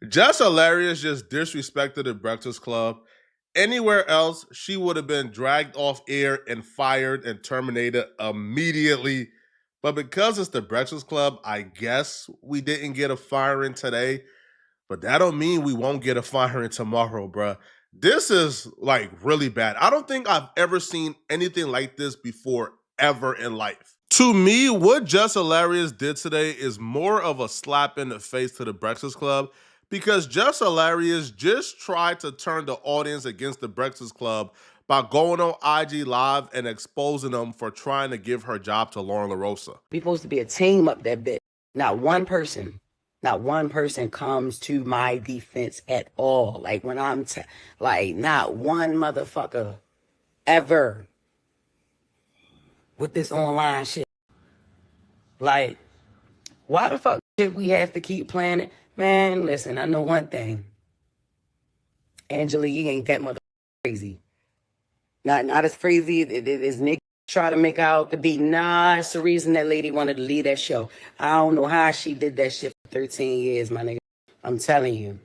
Jess Hilarious just disrespected the Breakfast Club. Anywhere else, she would have been dragged off air and fired and terminated immediately. But because it's the Breakfast Club, I guess we didn't get a firing today. But that don't mean we won't get a firing tomorrow, bruh. This is like really bad. I don't think I've ever seen anything like this before ever in life. To me, what Jess Hilarious did today is more of a slap in the face to the Breakfast Club because Jess Hilarious just tried to turn the audience against the Breakfast Club by going on IG Live and exposing them for trying to give her job to Lauren LaRosa. We're supposed to be a team up that bitch. Not one person comes to my defense at all. Like when not one motherfucker ever with this online shit. Like, why the fuck should we have to keep playing it? Man, listen, I know one thing. Angela Yee ain't that motherfucker crazy. Not as crazy as Nick try to make out to be. Nah, it's the reason that lady wanted to leave that show. I don't know how she did that shit for 13 years, my nigga. I'm telling you.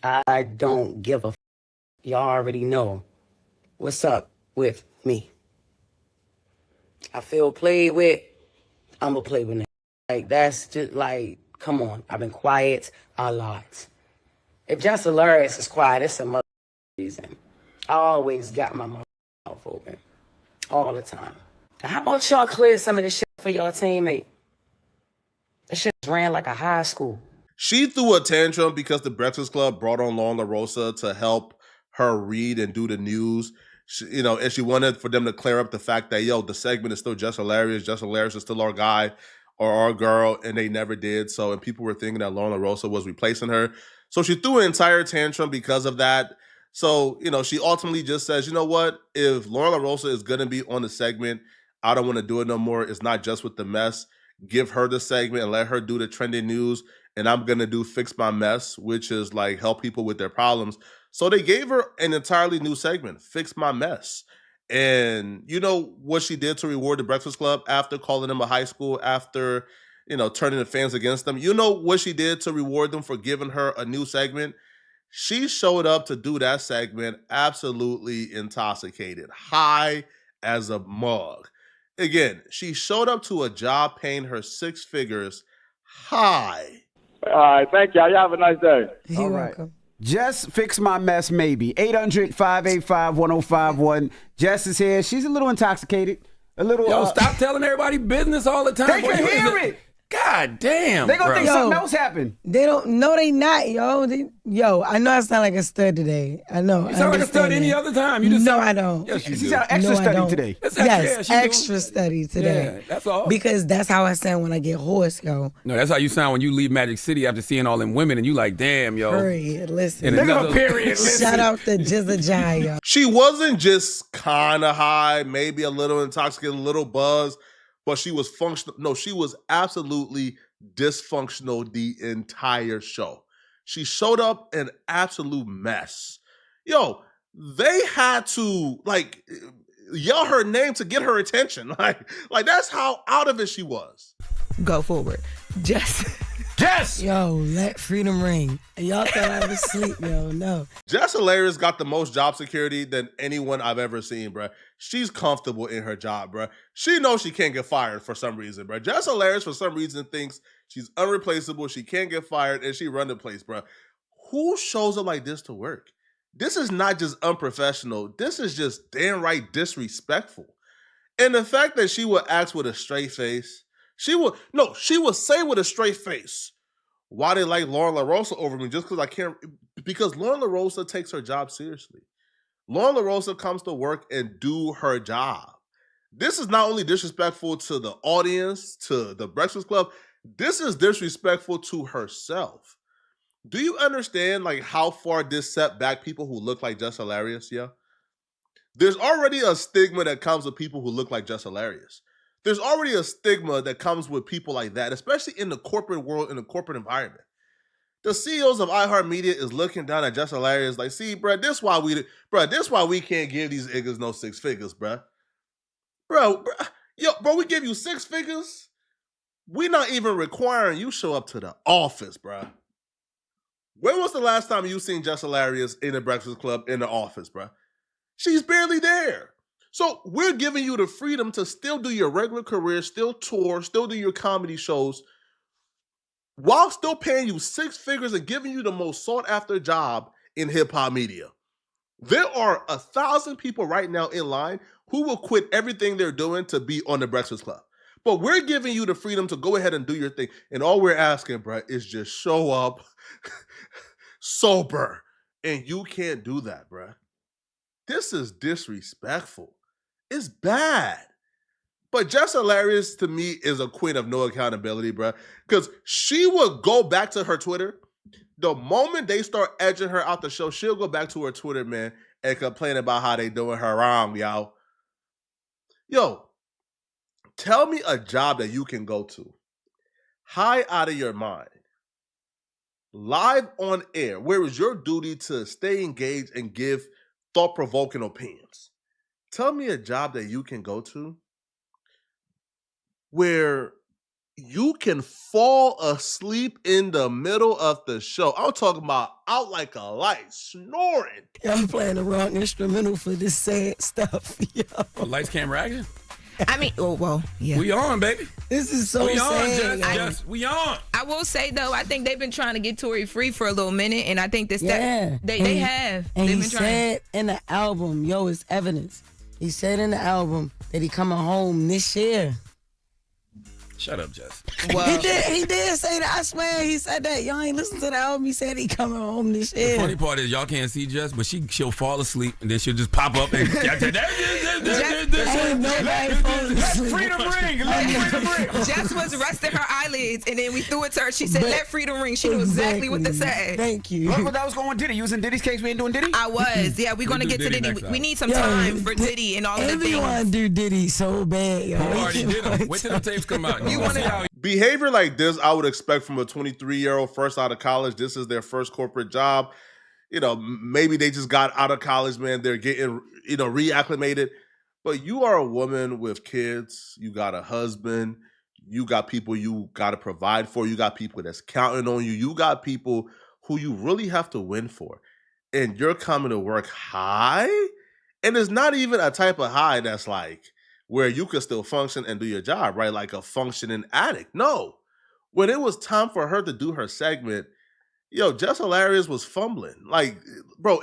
I don't give a f. Y'all already know what's up with me. I feel played with, I'm gonna play with it. Like, that's just like, come on. I've been quiet a lot. If Jess Hilarious is quiet, it's a mother reason. I always got my mouth open. All the time. How about y'all clear some of this shit for y'all teammate? That shit ran like a high school. She threw a tantrum because the Breakfast Club brought on Lauren LaRosa to help her read and do the news. And she wanted for them to clear up the fact that, the segment is still Jess Hilarious. Jess Hilarious is still our guy or our girl, and they never did. So, and people were thinking that Lauren LaRosa was replacing her. So she threw an entire tantrum because of that. So, she ultimately just says, you know what? If Lauren LaRosa is going to be on the segment, I don't want to do it no more. It's not just with the mess. Give her the segment and let her do the trending news. And I'm going to do Fix My Mess, which is like help people with their problems. So they gave her an entirely new segment, Fix My Mess. And you know what she did to reward the Breakfast Club after calling them a high school, after, turning the fans against them? You know what she did to reward them for giving her a new segment? She showed up to do that segment absolutely intoxicated, high as a mug. Again, she showed up to a job paying her 6 figures high. All right, thank y'all. Y'all have a nice day. You're welcome. Jess, Fix My Mess, maybe. 800-585-1051. Jess is here. She's a little intoxicated. A little. Yo, stop telling everybody business all the time. They can hear it. God damn. They gonna think something else happened. They don't. No, they not, yo. I know I sound like a stud today. I know. You sound like a stud any other time. You just no, I don't. Yes, you She do. sound extra study today. Yes, extra study today. Yeah, that's all. Because that's how I sound when I get hoarse, yo. No, that's how you sound when you leave Magic City after seeing all them women and you like, damn, yo. Period. Listen. Period. Listen. Shout out to Jizza Jai, yo. She wasn't just kind of high, maybe a little intoxicated, a little buzz, but she was functional. No, she was absolutely dysfunctional the entire show. She showed up an absolute mess. Yo, they had to yell her name to get her attention. Like that's how out of it she was. Go forward. Jess. Yo, let freedom ring. And y'all thought I was asleep, yo. No. Jess Hilarious got the most job security than anyone I've ever seen, bruh. She's comfortable in her job, bruh. She knows she can't get fired for some reason, bruh. Jess Hilarious, for some reason, thinks she's unreplaceable, she can't get fired, and she run the place, bruh. Who shows up like this to work? This is not just unprofessional. This is just downright disrespectful. And the fact that she would ask with a straight face, she would say with a straight face, why they like Lauren LaRosa over me just because Lauren LaRosa takes her job seriously. Lauren LaRosa comes to work and do her job. This is not only disrespectful to the audience, to the Breakfast Club, this is disrespectful to herself. Do you understand how far this set back people who look like Jess Hilarious, yeah? There's already a stigma that comes with people who look like Jess Hilarious. There's already a stigma that comes with people like that, especially in the corporate world, in the corporate environment. The CEOs of iHeartMedia is looking down at Jess Hilarious like, see, bruh, this why we can't give these niggas no 6 figures, bruh. Bro, we give you 6 figures. We not even requiring you show up to the office, bruh. was the last time you seen Jess Hilarious in the Breakfast Club in the office, bro? She's barely there. So we're giving you the freedom to still do your regular career, still tour, still do your comedy shows, while still paying you 6 figures and giving you the most sought after job in hip hop media. There are 1,000 people right now in line who will quit everything they're doing to be on the Breakfast Club. But we're giving you the freedom to go ahead and do your thing. And all we're asking, bro, is just show up sober. And you can't do that, bro. This is disrespectful. It's bad. But Jess Hilarious, to me, is a queen of no accountability, bro. Because she will go back to her Twitter. The moment they start edging her out the show, she'll go back to her Twitter, man, and complain about how they doing her wrong, y'all. Yo, tell me a job that you can go to, high out of your mind, live on air, where is your duty to stay engaged and give thought-provoking opinions. Tell me a job that you can go to where you can fall asleep in the middle of the show. I'm talking about out like a light, snoring. I'm playing the wrong instrumental for this sad stuff. Yo. Lights, camera, action. I mean, yeah. We on, baby. This is so We on, sad. Jess. We on. I will say though, I think they've been trying to get Tory free for a little minute, and I think they have. And They've he been trying. said in the album, it's evidence. He said in the album that he coming home this year. Shut up, Jess. Well, He did say that. I swear he said that. Y'all ain't listen to the album. He said he coming home this The year. funny part is y'all can't see Jess, but she'll fall asleep and then she'll just pop up and Ain't nobody falling asleep. Freedom ring. Let freedom ring. Jess was resting her eyelids, and then we threw it to her. She said, "Let freedom ring." She knew exactly what to say. Thank you. What that was going Diddy? You was in Diddy's case. We ain't doing Diddy. I was. Yeah, we're gonna do get to Diddy Diddy. next We time. need some time for Diddy and all of the Everyone things. do Diddy so bad, yo. Who already did them? Wait till the tapes come out. You want to how Behavior like this, I would expect from a 23-year-old first out of college. This is their first corporate job. You know, maybe they just got out of college, man. They're getting, reacclimated. But you are a woman with kids. You got a husband. You got people you got to provide for. You got people that's counting on you. You got people who you really have to win for. And you're coming to work high. And it's not even a type of high that's like where you can still function and do your job, right? Like a functioning addict. No. When it was time for her to do her segment, Jess Hilarious was fumbling. Like, bro,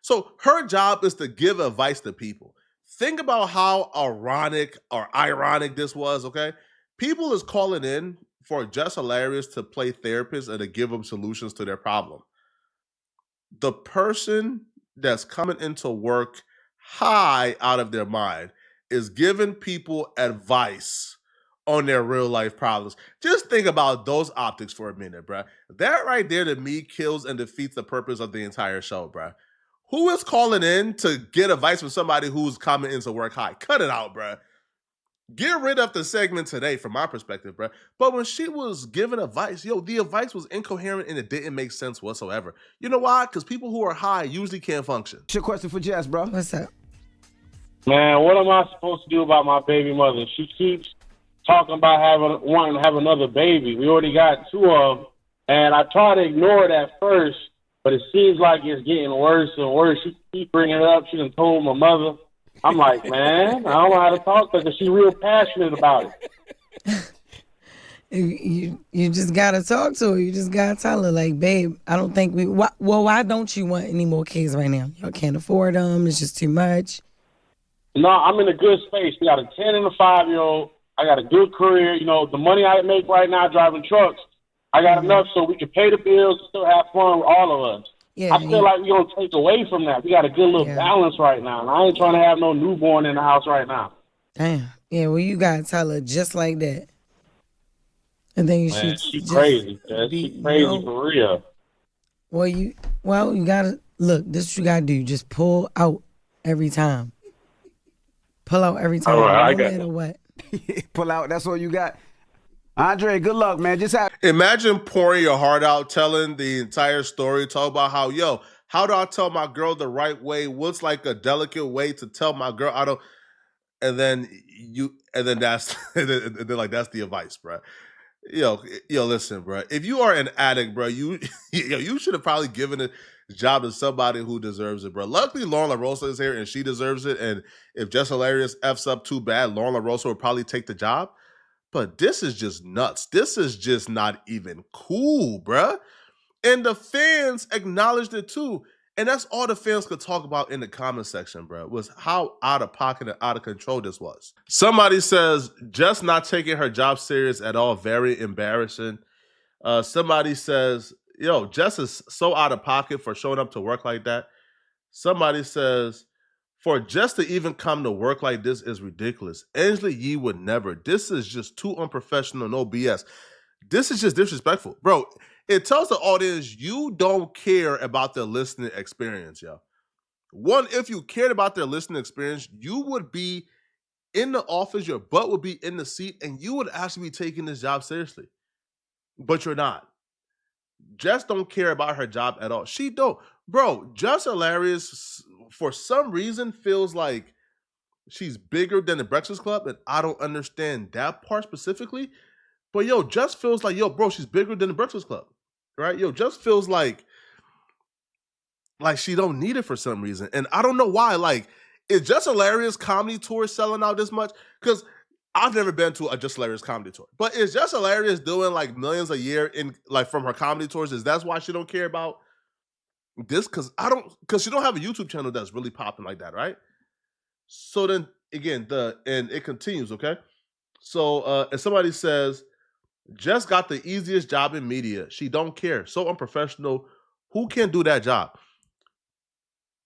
so her job is to give advice to people. Think about how ironic this was, okay? People is calling in for Jess Hilarious to play therapist and to give them solutions to their problem. The person that's coming into work high out of their mind is giving people advice on their real life problems. Just think about those optics for a minute, bruh. That right there to me kills and defeats the purpose of the entire show, bruh. Who is calling in to get advice from somebody who's coming into work high? Cut it out, bruh. Get rid of the segment today from my perspective, bruh. But when she was giving advice, the advice was incoherent and it didn't make sense whatsoever. You know why? Because people who are high usually can't function. What's your question for Jess, bro? What's up? Man, what am I supposed to do about my baby mother? She keeps talking about wanting to have another baby. We already got 2 of them, and I try to ignore it at first, but it seems like it's getting worse and worse. She keeps bringing it up. She done told my mother. I'm like, man, I don't know how to talk to her because she's real passionate about it. You just gotta talk to her. You just gotta tell her, like, babe, I don't think why don't you want any more kids right now? Y'all can't afford them. It's just too much. No, I'm in a good space. We got a 10 and a 5-year-old. I got a good career. The money I make right now driving trucks, I got enough so we can pay the bills and still have fun with all of us. Yeah, I feel like we're going to take away from that. We got a good little balance right now. And I ain't trying to have no newborn in the house right now. Damn. Yeah, well, you got to tell her just like that. And then She crazy. She crazy for real. Well, you got to, look, this is what you got to do. Just pull out every time. Pull out every time. All right, no matter what. Pull out. That's all you got. Andre, good luck, man. Imagine pouring your heart out, telling the entire story, talk about how do I tell my girl the right way? What's like a delicate way to tell my girl and then that's and then like that's the advice, bro. Yo, listen, bro. If you are an addict, bro, you should have probably given a job to somebody who deserves it, bro. Luckily, Lauren LaRosa is here and she deserves it. And if Jess Hilarious f's up too bad, Lauren LaRosa will probably take the job. But this is just nuts. This is just not even cool, bruh. And the fans acknowledged it too. And that's all the fans could talk about in the comment section, bro, was how out of pocket and out of control this was. Somebody says, just not taking her job serious at all, very embarrassing. Somebody says, yo, Jess is so out of pocket for showing up to work like that. Somebody says, for Jess to even come to work like this is ridiculous. Angela Yee would never. This is just too unprofessional, no BS. This is just disrespectful. Bro, it tells the audience you don't care about their listening experience, yo. One, if you cared about their listening experience, you would be in the office, your butt would be in the seat, and you would actually be taking this job seriously. But you're not. Jess don't care about her job at all. She don't. Bro, Jess Hilarious, for some reason, feels like she's bigger than the Breakfast Club, and I don't understand that part specifically. But yo, Jess feels like, yo, bro, she's bigger than the Breakfast Club, right? Yo, Jess feels like she don't need it for some reason. And I don't know why. Like, is Jess Hilarious comedy tour selling out this much? Because I've never been to a Jess Hilarious comedy tour. But is Jess Hilarious doing like millions a year in like from her comedy tours? Is that why she don't care about this? Because she don't have a YouTube channel that's really popping like that, right? So then again, and it continues, okay? So and somebody says, Jess got the easiest job in media. She don't care. So unprofessional. Who can do that job?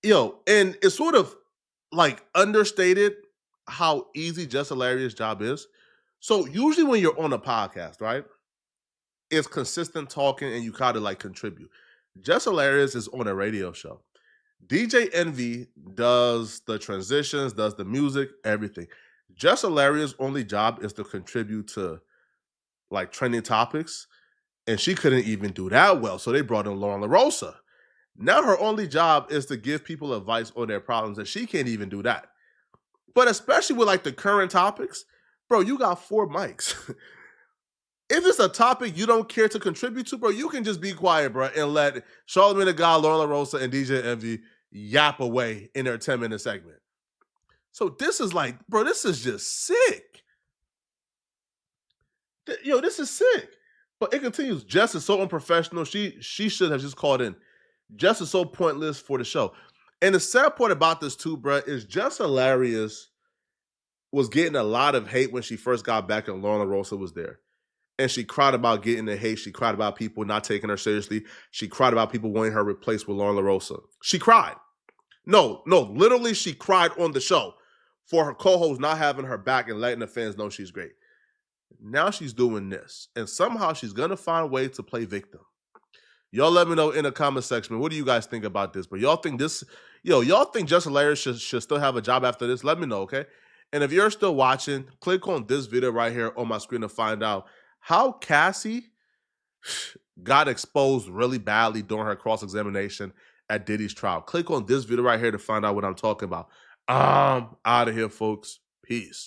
Yo, and it's sort of like understated how easy Jess Hilarious' job is. So usually when you're on a podcast, right, it's consistent talking and you gotta like contribute. Jess Hilarious is on a radio show. DJ Envy does the transitions, does the music, everything. Jess Hilarious' only job is to contribute to like trending topics, and she couldn't even do that well. So they brought in Lauren LaRosa. Now her only job is to give people advice on their problems, and she can't even do that. But especially with like the current topics, bro, you got 4 mics. If it's a topic you don't care to contribute to, bro, you can just be quiet, bro, and let Charlamagne the God, Lauren LaRosa, and DJ Envy yap away in their 10-minute segment. So this is like, bro, this is just sick. Yo, this is sick. But it continues. Jess is so unprofessional. She should have just called in. Jess is so pointless for the show. And the sad part about this too, bro, is Jess Hilarious was getting a lot of hate when she first got back and Lauren LaRosa was there. And she cried about getting the hate. She cried about people not taking her seriously. She cried about people wanting her replaced with Lauren LaRosa. She cried. No, literally she cried on the show for her co-host not having her back and letting the fans know she's great. Now she's doing this. And somehow she's going to find a way to play victim. Y'all let me know in the comment section. What do you guys think about this? But y'all think y'all think Jess Hilarious should still have a job after this? Let me know, okay? And if you're still watching, click on this video right here on my screen to find out how Cassie got exposed really badly during her cross-examination at Diddy's trial. Click on this video right here to find out what I'm talking about. I'm out of here, folks. Peace.